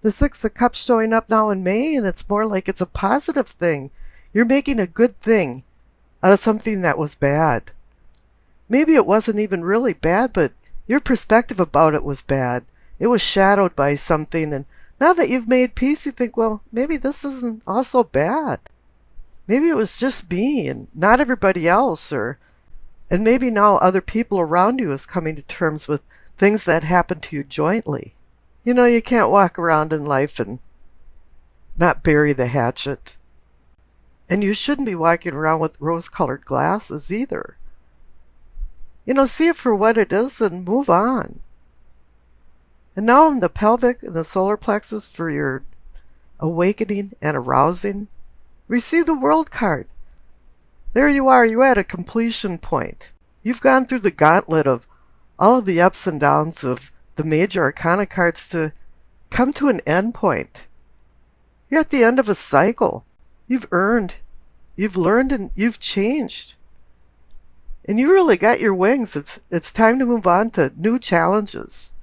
The Six of Cups showing up now in May, and it's more like it's a positive thing. You're making a good thing out of something that was bad. Maybe it wasn't even really bad, but your perspective about it was bad. It was shadowed by something, and now that you've made peace, you think, well, maybe this isn't also bad. Maybe it was just me and not everybody else, and maybe now other people around you is coming to terms with things that happened to you jointly. You know, you can't walk around in life and not bury the hatchet. And you shouldn't be walking around with rose-colored glasses either. You know, see it for what it is and move on. And now in the pelvic and the solar plexus for your awakening and arousing, receive the World card. There you are, you're at a completion point. You've gone through the gauntlet of all of the ups and downs of the major arcana cards to come to an end point. You're at the end of a cycle. You've earned, you've learned, and you've changed. And you really got your wings. It's time to move on to new challenges.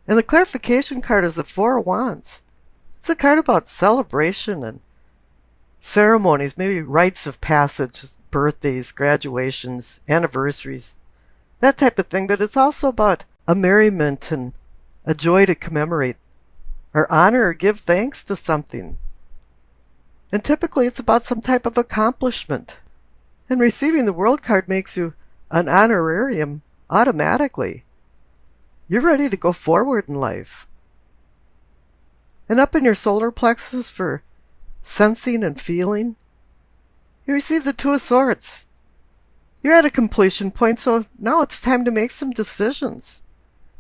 And the clarification card is the Four of Wands. It's a card about celebration and ceremonies, maybe rites of passage, birthdays, graduations, anniversaries, that type of thing. But it's also about a merriment and a joy to commemorate or honor or give thanks to something. And typically it's about some type of accomplishment. And receiving the World card makes you an honorarium automatically. You're ready to go forward in life. And up in your solar plexus for sensing and feeling, you receive the Two of Swords. You're at a completion point, so now it's time to make some decisions.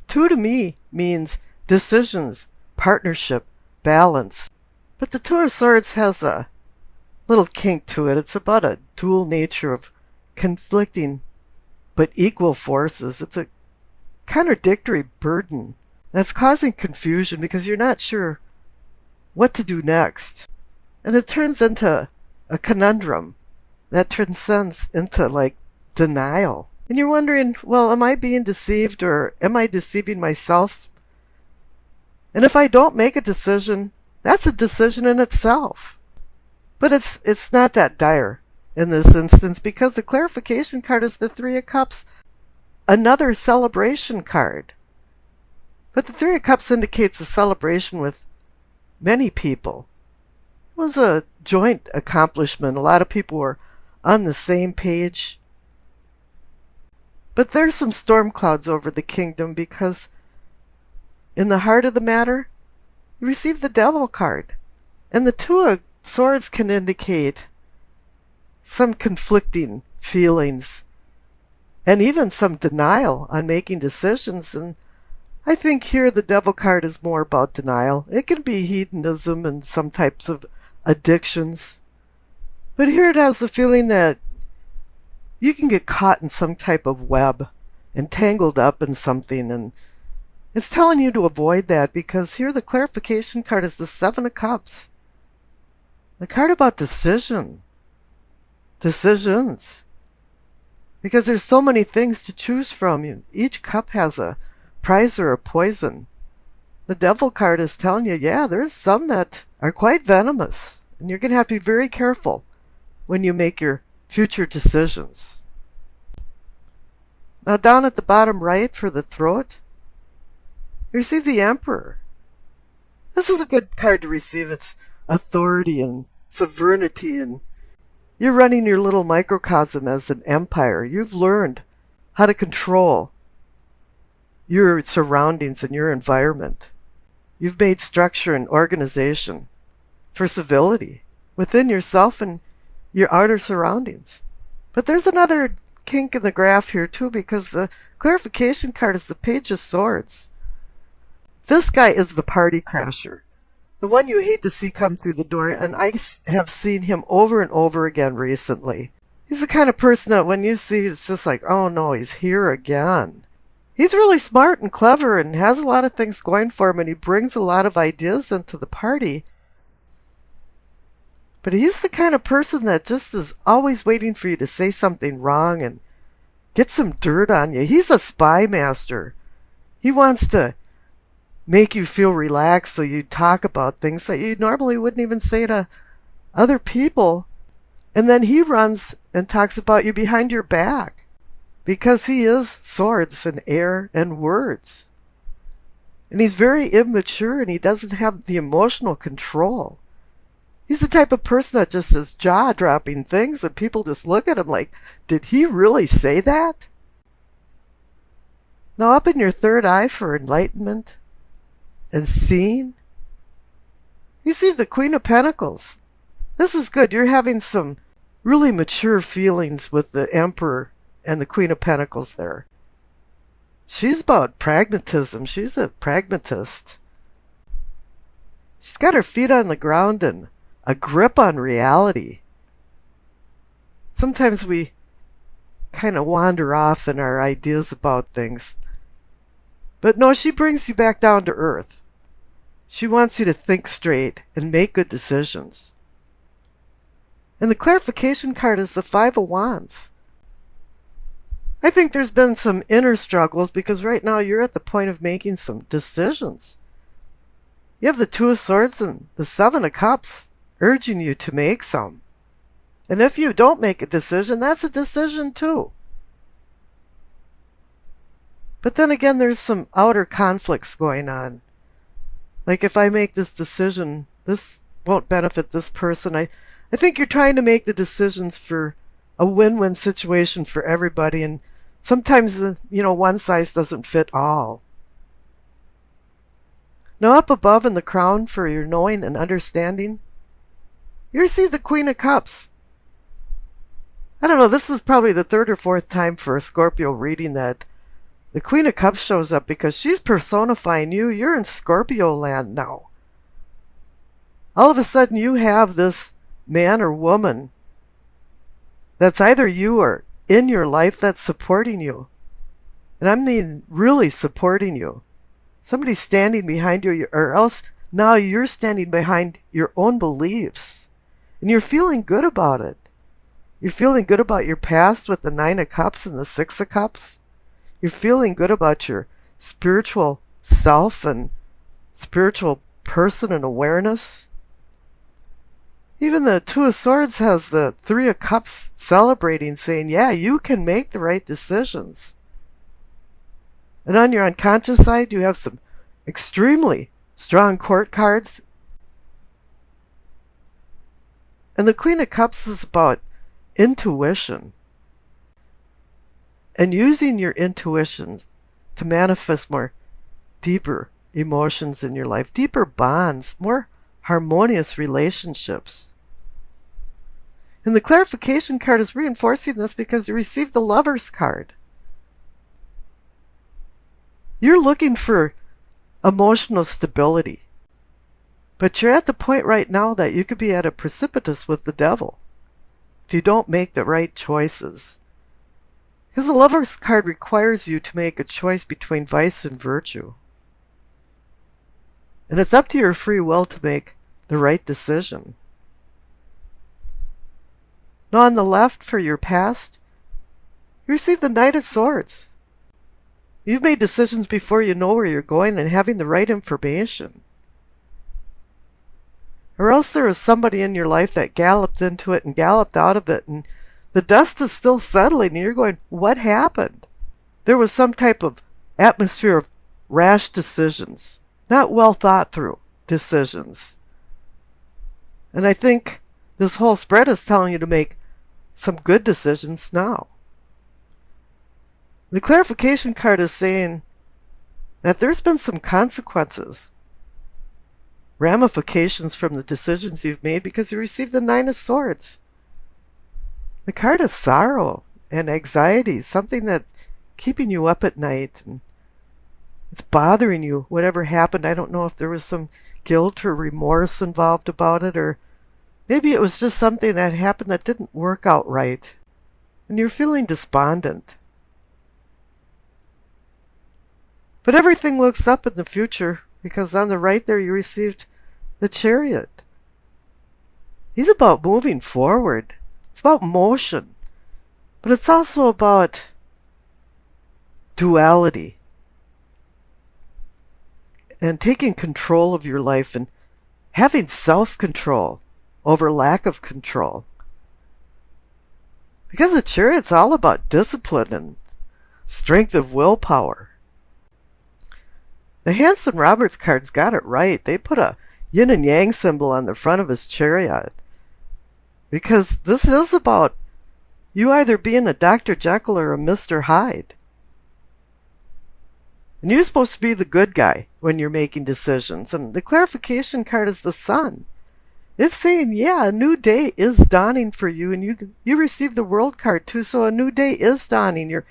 Two to me means decisions, partnership, balance. But the Two of Swords has a little kink to it. It's about a dual nature of conflicting but equal forces. It's a contradictory burden that's causing confusion because you're not sure what to do next. And it turns into a conundrum that transcends into like denial. And you're wondering, well, am I being deceived or am I deceiving myself? And if I don't make a decision, that's a decision in itself. But it's not that dire in this instance because the clarification card is the Three of Cups, another celebration card. But the Three of Cups indicates a celebration with many people. It was a joint accomplishment. A lot of people were on the same page. But there's some storm clouds over the kingdom because in the heart of the matter, you receive the Devil card. And the Two of Swords can indicate some conflicting feelings and even some denial on making decisions. And I think here the Devil card is more about denial. It can be hedonism and some types of addictions. But here it has the feeling that you can get caught in some type of web and tangled up in something. And it's telling you to avoid that because here the clarification card is the Seven of Cups. The card about decisions. Because there's so many things to choose from. Each cup has a prize or a poison. The Devil card is telling you, yeah, there's some that are quite venomous. And you're going to have to be very careful when you make your future decisions. Now down at the bottom right for the throat, you receive the Emperor. This is a good card to receive. It's authority and sovereignty, and you're running your little microcosm as an empire. You've learned how to control your surroundings and your environment. You've made structure and organization for civility within yourself and your outer surroundings. But there's another kink in the graph here too, because the clarification card is the Page of Swords. This guy is the party crasher. The one you hate to see come through the door, and I have seen him over and over again recently. He's the kind of person that when you see, it's just like, oh no, he's here again. He's really smart and clever and has a lot of things going for him, and he brings a lot of ideas into the party. But he's the kind of person that just is always waiting for you to say something wrong and get some dirt on you. He's a spy master. He wants to make you feel relaxed so you talk about things that you normally wouldn't even say to other people. And then he runs and talks about you behind your back because he is swords and air and words. And he's very immature and he doesn't have the emotional control. He's the type of person that just says jaw-dropping things and people just look at him like, did he really say that? Now up in your third eye for enlightenment and seeing, you see the Queen of Pentacles. This is good. You're having some really mature feelings with the Emperor and the Queen of Pentacles there. She's about pragmatism. She's a pragmatist. She's got her feet on the ground and a grip on reality. Sometimes we kind of wander off in our ideas about things. But no, she brings you back down to earth. She wants you to think straight and make good decisions. And the clarification card is the Five of Wands. I think there's been some inner struggles because right now you're at the point of making some decisions. You have the Two of Swords and the Seven of Cups urging you to make some. And if you don't make a decision, that's a decision too. But then again, there's some outer conflicts going on. Like if I make this decision, this won't benefit this person. I think you're trying to make the decisions for a win-win situation for everybody. And sometimes, one size doesn't fit all. Now up above in the crown for your knowing and understanding, you see the Queen of Cups. I don't know, this is probably the third or fourth time for a Scorpio reading that the Queen of Cups shows up because she's personifying you. You're in Scorpio land now. All of a sudden you have this man or woman that's either you or in your life that's supporting you. And I mean really supporting you. Somebody's standing behind you, or else now you're standing behind your own beliefs. And you're feeling good about it. You're feeling good about your past with the Nine of Cups and the Six of Cups. You're feeling good about your spiritual self and spiritual person and awareness. Even the Two of Swords has the Three of Cups celebrating, saying, yeah, you can make the right decisions. And on your unconscious side, you have some extremely strong court cards. And the Queen of Cups is about intuition. And using your intuition to manifest more deeper emotions in your life, deeper bonds, more harmonious relationships. And the clarification card is reinforcing this because you received the Lover's card. You're looking for emotional stability. But you're at the point right now that you could be at a precipice with the devil if you don't make the right choices. Because the Lover's card requires you to make a choice between vice and virtue. And it's up to your free will to make the right decision. Now on the left for your past, you receive the Knight of Swords. You've made decisions before you know where you're going and having the right information. Or else there is somebody in your life that galloped into it and galloped out of it, and the dust is still settling, and you're going, what happened? There was some type of atmosphere of rash decisions, not well thought through decisions. And I think this whole spread is telling you to make some good decisions now. The clarification card is saying that there's been some consequences, ramifications from the decisions you've made because you received the Nine of Swords. The card of sorrow and anxiety, something that's keeping you up at night and it's bothering you, whatever happened. I don't know if there was some guilt or remorse involved about it, or maybe it was just something that happened that didn't work out right, and you're feeling despondent. But everything looks up in the future, because on the right there you received the Chariot. He's about moving forward. It's about motion. But it's also about duality. and taking control of your life and having self-control over lack of control. Because the Chariot's all about discipline and strength of willpower. The Hanson Roberts card's got it right. They put a yin and yang symbol on the front of his chariot. Because this is about you either being a Dr. Jekyll or a Mr. Hyde. And you're supposed to be the good guy when you're making decisions. And the clarification card is the Sun. It's saying, yeah, a new day is dawning for you. And you receive the World card too. So a new day is dawning. You're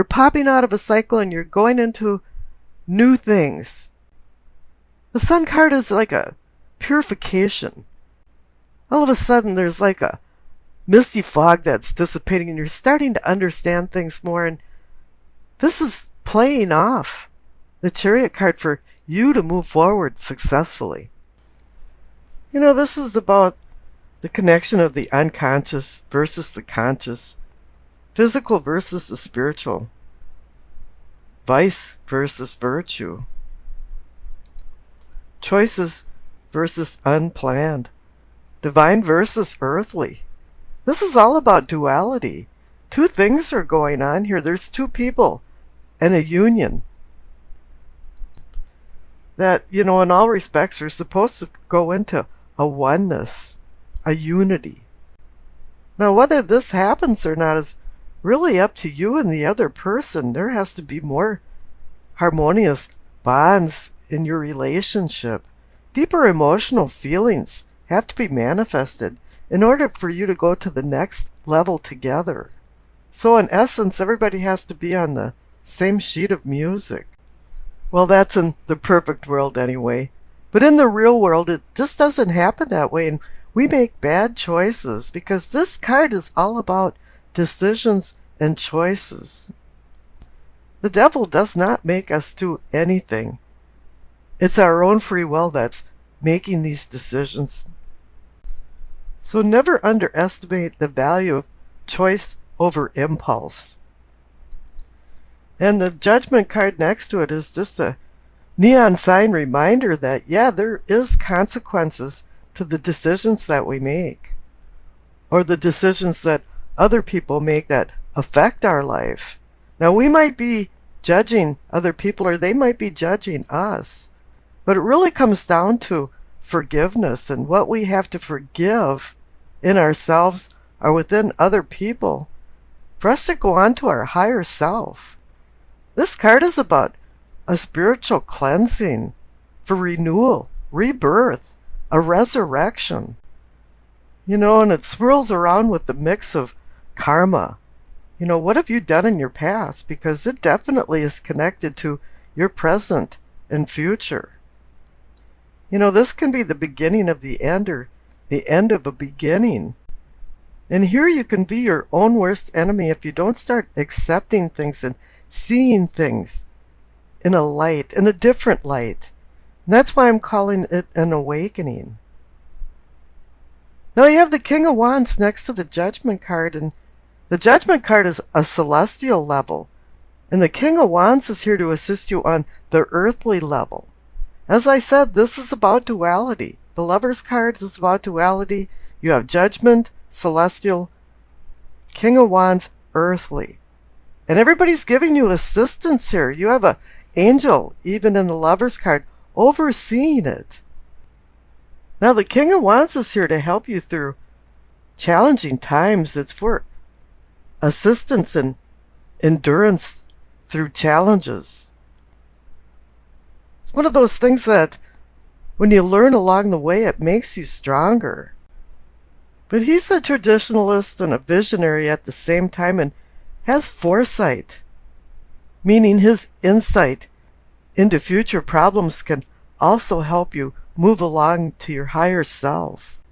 popping out of a cycle and you're going into new things. The Sun card is like a purification. All of a sudden there's like a misty fog that's dissipating and you're starting to understand things more. And this is playing off the Chariot card for you to move forward successfully. You know, this is about the connection of the unconscious versus the conscious, physical versus the spiritual, vice versus virtue, choices versus unplanned, divine versus earthly. This is all about duality. Two things are going on here. There's two people and a union that, you know, in all respects are supposed to go into a oneness, a unity. Now, whether this happens or not is really up to you and the other person. There has to be more harmonious bonds in your relationship. Deeper emotional feelings have to be manifested in order for you to go to the next level together. So in essence, everybody has to be on the same sheet of music. Well, that's in the perfect world anyway. But in the real world, it just doesn't happen that way. And we make bad choices because this card is all about decisions and choices. The devil does not make us do anything. It's our own free will that's making these decisions. So never underestimate the value of choice over impulse. And the Judgment card next to it is just a neon sign reminder that, yeah, there is consequences to the decisions that we make, or the decisions that other people make that affect our life. Now, we might be judging other people, or they might be judging us, but it really comes down to forgiveness and what we have to forgive in ourselves or within other people for us to go on to our higher self. This card is about a spiritual cleansing for renewal, rebirth, a resurrection. You know, and it swirls around with the mix of karma. You know, what have you done in your past? Because it definitely is connected to your present and future. You know, this can be the beginning of the end or the end of a beginning. And here you can be your own worst enemy if you don't start accepting things and seeing things in a light, in a different light. And that's why I'm calling it an awakening. Now you have the King of Wands next to the Judgment card, and the Judgment card is a celestial level, and the King of Wands is here to assist you on the earthly level. As I said, this is about duality. The Lover's card is about duality. You have Judgment, celestial, King of Wands, earthly. And everybody's giving you assistance here. You have an angel, even in the Lover's card, overseeing it. Now the King of Wands is here to help you through challenging times. It's for assistance and endurance through challenges. It's one of those things that when you learn along the way, it makes you stronger. But he's a traditionalist and a visionary at the same time and has foresight, meaning his insight into future problems can also help you move along to your higher self.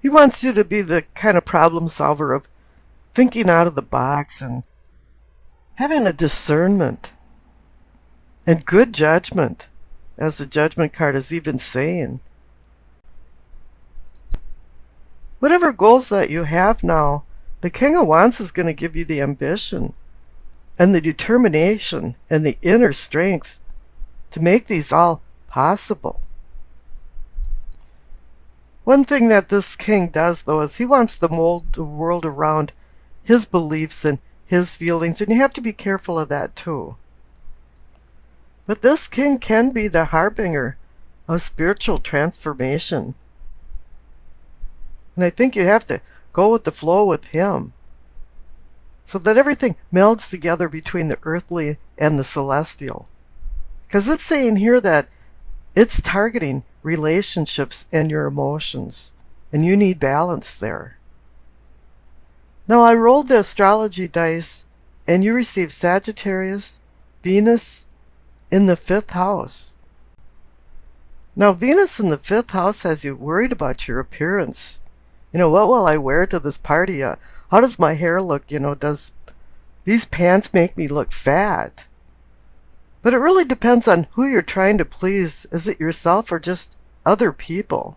He wants you to be the kind of problem solver of thinking out of the box and having a discernment and good judgment, as the Judgment card is even saying. Whatever goals that you have now, the King of Wands is going to give you the ambition and the determination and the inner strength to make these all possible. One thing that this king does, though, is he wants to mold the world around his beliefs and his feelings, and you have to be careful of that too. But this king can be the harbinger of spiritual transformation. And I think you have to go with the flow with him, so that everything melds together between the earthly and the celestial. Because it's saying here that it's targeting relationships and your emotions, and you need balance there. Now, I rolled the astrology dice, and you received Sagittarius, Venus in the 5th house. Now, Venus in the 5th house has you worried about your appearance. What will I wear to this party? How does my hair look? Does these pants make me look fat? But it really depends on who you're trying to please. Is it yourself or just other people?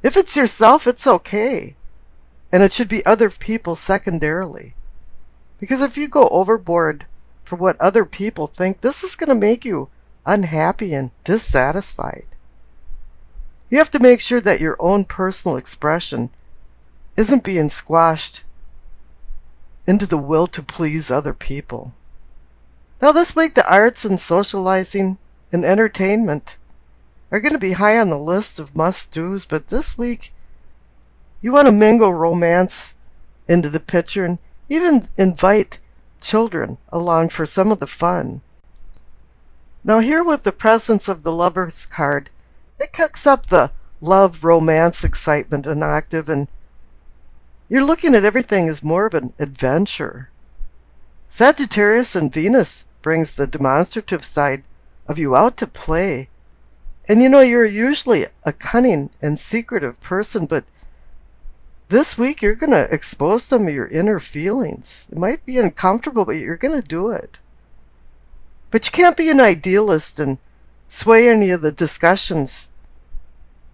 If it's yourself, it's okay. And it should be other people secondarily. Because if you go overboard for what other people think, this is going to make you unhappy and dissatisfied. You have to make sure that your own personal expression isn't being squashed into the will to please other people. Now, this week, the arts and socializing and entertainment are going to be high on the list of must-dos, but this week, you want to mingle romance into the picture and even invite children along for some of the fun. Now, here with the presence of the Lover's card, it kicks up the love, romance, excitement an octave, and you're looking at everything as more of an adventure. Sagittarius and Venus brings the demonstrative side of you out to play. And you're usually a cunning and secretive person, but this week you're going to expose some of your inner feelings. It might be uncomfortable, but you're going to do it. But you can't be an idealist and sway any of the discussions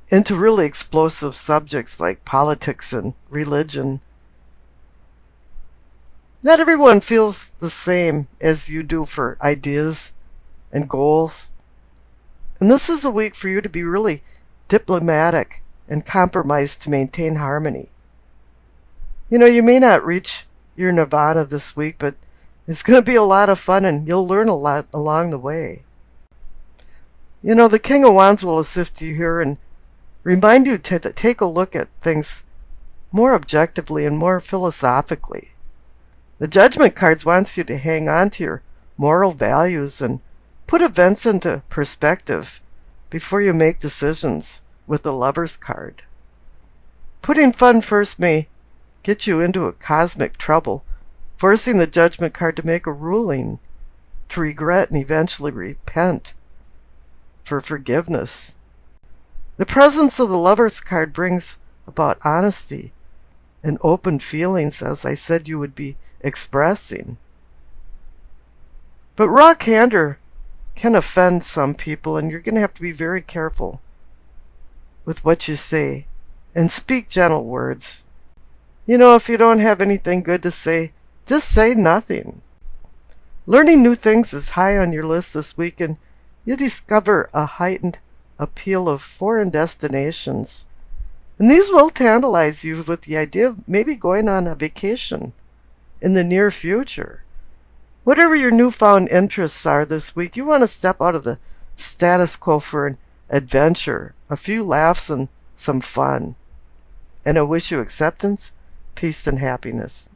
into really explosive subjects like politics and religion. Not everyone feels the same as you do for ideas and goals. And this is a week for you to be really diplomatic and compromise to maintain harmony. You may not reach your nirvana this week, but it's going to be a lot of fun and you'll learn a lot along the way. The King of Wands will assist you here and remind you to take a look at things more objectively and more philosophically. The Judgment cards wants you to hang on to your moral values and put events into perspective before you make decisions with the Lover's card. Putting fun first may get you into a cosmic trouble, forcing the Judgment card to make a ruling, to regret and eventually repent for forgiveness. The presence of the Lover's card brings about honesty and open feelings, as I said you would be expressing. But raw candor can offend some people, and you're going to have to be very careful with what you say and speak gentle words. If you don't have anything good to say, just say nothing. Learning new things is high on your list this week, and you'll discover a heightened appeal of foreign destinations. And these will tantalize you with the idea of maybe going on a vacation in the near future. Whatever your newfound interests are this week, you want to step out of the status quo for an adventure, a few laughs, and some fun. And I wish you acceptance, peace, and happiness.